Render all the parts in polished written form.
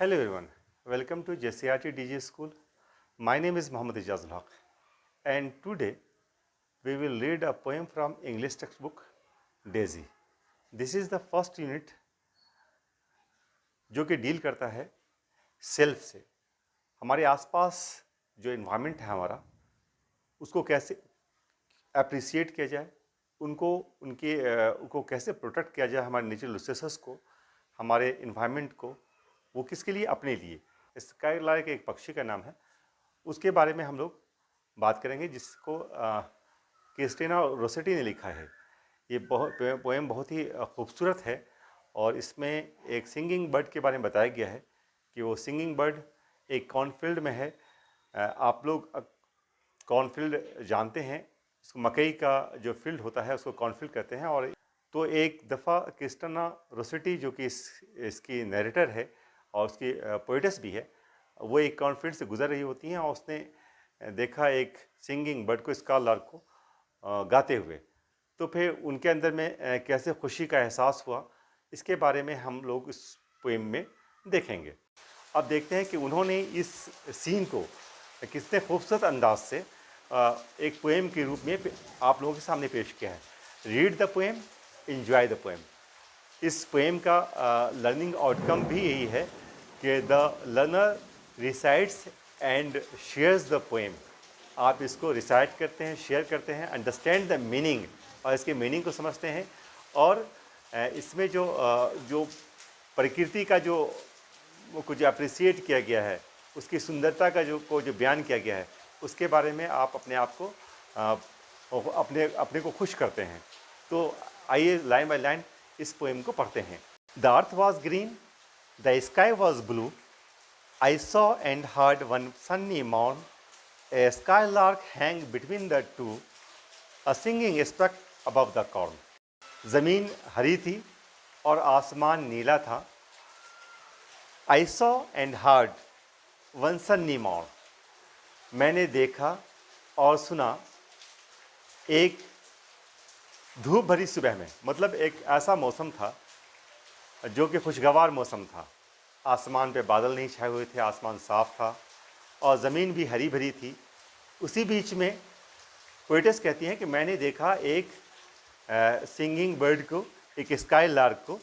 Hello everyone, welcome to JCRT DG School. My name is Mohammad Ijaz ul Haq and today we will read a poem from English textbook Daisy. This is the first unit जो कि deal करता है self से, हमारे आसपास जो environment है हमारा उसको कैसे अप्रिसिएट किया जाए, उनको कैसे प्रोटेक्ट किया जाए, हमारे नेचुरल रिसोर्सेस को, हमारे इन्वायरमेंट को, वो किसके लिए, अपने लिए। स्काईलार्क एक पक्षी का नाम है, उसके बारे में हम लोग बात करेंगे जिसको क्रिस्टीना रोसेटी ने लिखा है। ये पोएम बहुत ही खूबसूरत है और इसमें एक सिंगिंग बर्ड के बारे में बताया गया है कि वो सिंगिंग बर्ड एक कॉर्नफील्ड में है। आप लोग कॉर्नफील्ड जानते हैं, इसको मकई का जो फील्ड होता है उसको कॉर्नफील्ड कहते हैं। और तो एक दफ़ा क्रिस्टीना रोसेटी जो कि इसकी नरेटर है और उसकी पोइटेस भी है, वो एक कॉर्नफील्ड से गुजर रही होती हैं और उसने देखा एक सिंगिंग बर्ड को, स्काईलार्क को गाते हुए। तो फिर उनके अंदर में कैसे खुशी का एहसास हुआ, इसके बारे में हम लोग इस पोएम में देखेंगे। अब देखते हैं कि उन्होंने इस सीन को कितने खूबसूरत अंदाज से एक पोएम के रूप में आप लोगों के सामने पेश किया है। Read the poem, enjoy the poem. इस पोएम का लर्निंग आउटकम भी यही है कि the learner recites and shares the poem. आप इसको रिसाइट करते हैं, शेयर करते हैं, अंडरस्टैंड द मीनिंग, और इसके मीनिंग को समझते हैं, और इसमें जो प्रकृति का जो कुछ अप्रिसिएट किया गया है, उसकी सुंदरता का जो बयान किया गया है, उसके बारे में आप अपने आप को अपने को खुश करते हैं। तो आइए लाइन बाय लाइन इस पोएम को पढ़ते हैं। The earth was green, the sky was blue, I saw and heard one sunny morn, a skylark hang between the two, a singing struck above the corn. ज़मीन हरी थी और आसमान नीला था। I saw and heard one sunny morn, मैंने देखा और सुना एक धूप भरी सुबह में, मतलब एक ऐसा मौसम था जो कि खुशगवार मौसम था। आसमान पे बादल नहीं छाए हुए थे, आसमान साफ था और ज़मीन भी हरी भरी थी। उसी बीच में पोएटेस कहती हैं कि मैंने देखा एक सिंगिंग बर्ड को, एक स्काईलार्क को।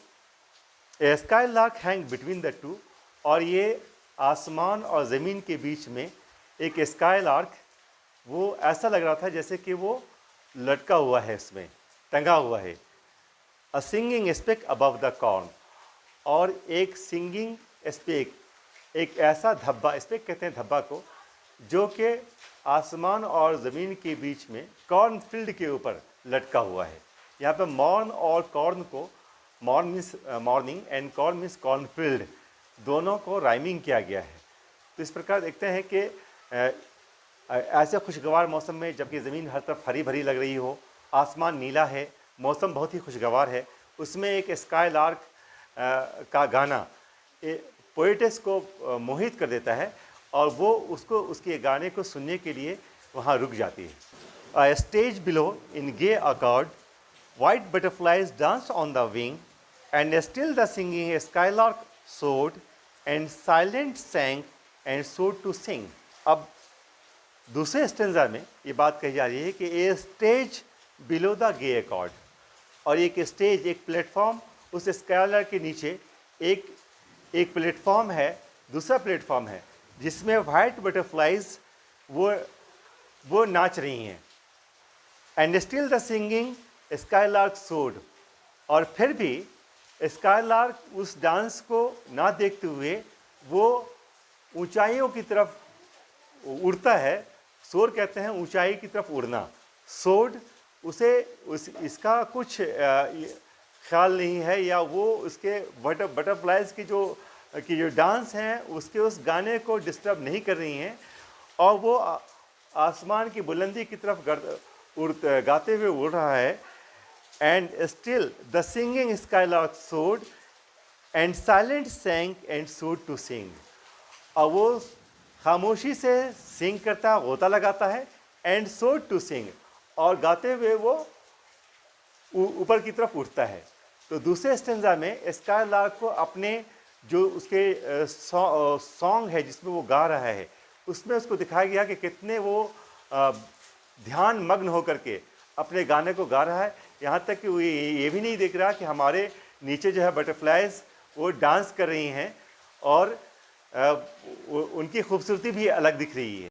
A skylark hang between the two, और ये आसमान और ज़मीन के बीच में एक स्काईलार्क, वो ऐसा लग रहा था जैसे कि वो लटका हुआ है, इसमें टंगा हुआ है। A singing speck above the corn, और एक सिंगिंग स्पेक, एक ऐसा धब्बा, स्पेक कहते हैं धब्बा को, जो कि आसमान और ज़मीन के बीच में कॉर्नफील्ड के ऊपर लटका हुआ है। यहाँ पर मॉर्न और कॉर्न को, morn means morning and corn means cornfield, दोनों को राइमिंग किया गया है। तो इस प्रकार देखते हैं कि ऐसे खुशगवार मौसम में, जबकि ज़मीन हर तरफ हरी भरी लग रही हो, आसमान नीला है, मौसम बहुत ही खुशगवार है, उसमें एक स्काईलार्क का गाना पोएटेस को मोहित कर देता है और वो उसके गाने को सुनने के लिए वहाँ रुक जाती है। A stage below in gay accord, white butterflies dance on the wing, and still the singing skylark soared, and silent sang and soared to sing. अब दूसरे स्टेंजा में ये बात कही जा रही है कि a stage below the gay accord, और एक स्टेज, एक प्लेटफॉर्म, उस स्काईलार्क के नीचे एक प्लेटफॉर्म है, दूसरा प्लेटफॉर्म है जिसमें वाइट बटरफ्लाइज वो नाच रही हैं। And still the singing skylark सोड, और फिर भी स्काईलार्क उस डांस को ना देखते हुए वो ऊंचाइयों की तरफ उड़ता है। सोर कहते हैं ऊंचाई की तरफ उड़ना, सोड इसका कुछ ख्याल नहीं है, या वो उसके बटरफ्लाइज की जो डांस हैं उसके उस गाने को डिस्टर्ब नहीं कर रही हैं, और वो आसमान की बुलंदी की तरफ गाते हुए उड़ रहा है। And still the singing skylark soared, and silent sang and soared to सिंग, और वो खामोशी से सिंग करता है, गोता लगाता है, एंड सोड टू सिंग, और गाते हुए वो ऊपर की तरफ उठता है। तो दूसरे स्टेंजा में स्काईलार्क को अपने जो उसके सॉन्ग है जिसमें वो गा रहा है, उसमें उसको दिखाया गया कि कितने वो ध्यान मग्न होकर के अपने गाने को गा रहा है। यहाँ तक कि वो ये भी नहीं देख रहा कि हमारे नीचे जो है बटरफ्लाइज वो डांस कर रही हैं और उनकी खूबसूरती भी अलग दिख रही है।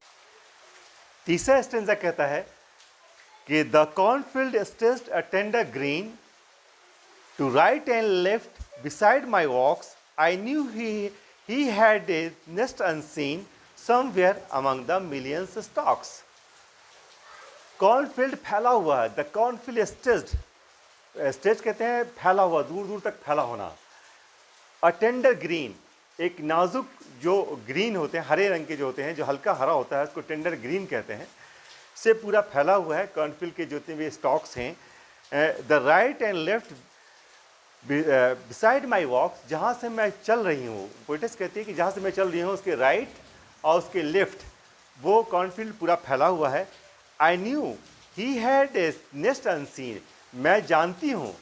तीसरा स्टेंजा कहता है कि the cornfield stage a tender green to right and left beside my walks I knew he had a nest unseen somewhere among the millions stalks. Cornfield फैला हुआ है, द कॉर्नफील्ड स्टेज कहते हैं फैला हुआ, दूर दूर तक फैला होना। अ टेंडर ग्रीन, एक नाजुक जो ग्रीन होते हैं, हरे रंग के जो होते हैं, जो हल्का हरा होता है, उसको टेंडर ग्रीन कहते हैं, से पूरा फैला हुआ है कॉर्नफील्ड के जितने भी स्टॉक्स हैं। The right and left beside my walk, जहाँ से मैं चल रही हूँ, पोइटेस कहती है कि जहाँ से मैं चल रही हूँ उसके राइट और उसके लेफ्ट वो कॉर्नफील्ड पूरा फैला हुआ है। आई knew he had a nest unseen, मैं जानती हूँ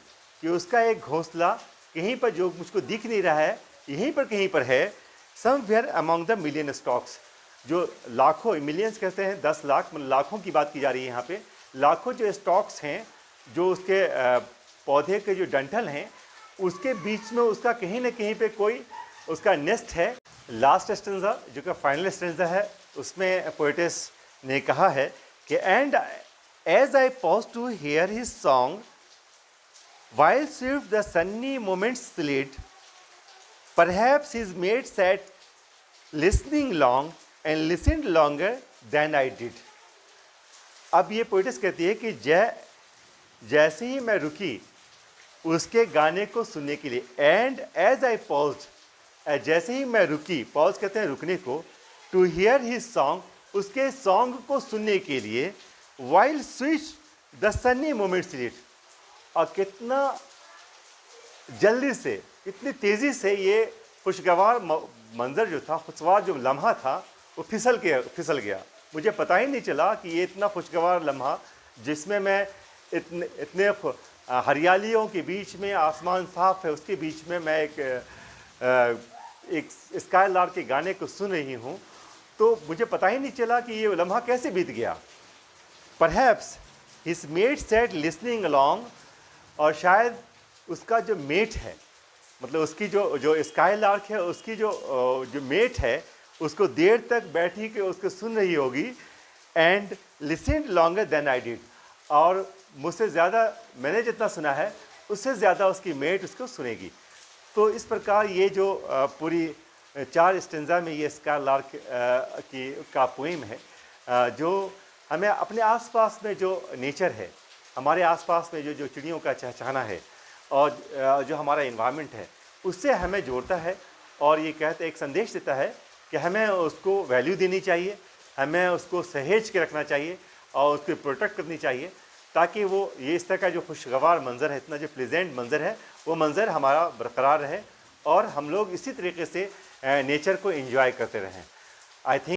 कि उसका एक घोंसला कहीं पर जो मुझको दिख नहीं रहा है, यहीं पर कहीं पर है। Somewhere among the million stocks, जो लाखों, मिलियंस कहते हैं 10 लाख, मतलब लाखों की बात की जा रही है यहाँ पे। लाखों जो स्टॉक्स हैं, जो उसके पौधे के जो डंठल हैं, उसके बीच में उसका कहीं ना कहीं पे कोई उसका नेस्ट है। लास्ट स्टेंजा जो कि फाइनल स्टेंजा है, उसमें पोएटेस ने कहा है कि and as I pause to hear his song while swift the sunny moments slid, perhaps his mate sat listening long and listened longer than I did. अब ये पोइटेस कहती है कि जैसे ही मैं रुकी उसके गाने को सुनने के लिए, एंड एज आई पॉज, जैसे ही मैं रुकी, पॉज कहते हैं रुकने को, टू हियर हिज सॉन्ग, उसके सॉन्ग को सुनने के लिए, while swift the sunny moments slid, और कितना जल्दी से, कितनी तेज़ी से ये खुशगवार मंजर जो था, खुशगवार जो लम्हा था, वो फिसल गया। मुझे पता ही नहीं चला कि ये इतना खुशगवार लम्हा, जिसमें मैं इतने हरियालियों के बीच में, आसमान साफ है, उसके बीच में मैं एक स्काई लार्क के गाने को सुन रही हूँ, तो मुझे पता ही नहीं चला कि ये लम्हा कैसे बीत गया। Perhaps his mate sat listening along, और शायद उसका जो मेट है, मतलब उसकी जो स्काई लार्क है, उसकी जो मेट है, उसको देर तक बैठी के उसको सुन रही होगी। And listened longer than I did, और मुझसे ज़्यादा, मैंने जितना सुना है उससे ज़्यादा उसकी मेट उसको सुनेगी। तो इस प्रकार ये जो पूरी 4 स्टेंजा में ये स्काई लार्क का पोइम है, जो हमें अपने आसपास में जो नेचर है, हमारे आसपास में जो चिड़ियों का चहचहाना है, और जो हमारा इन्वायरमेंट है, उससे हमें जोड़ता है। और ये एक संदेश देता है कि हमें उसको वैल्यू देनी चाहिए, हमें उसको सहेज के रखना चाहिए और उसको प्रोटेक्ट करनी चाहिए, ताकि वो ये इस तरह का जो खुशगवार मंज़र है, इतना जो प्लेजेंट मंज़र है, वो मंज़र हमारा बरकरार रहे और हम लोग इसी तरीके से नेचर को एंजॉय करते रहें। I think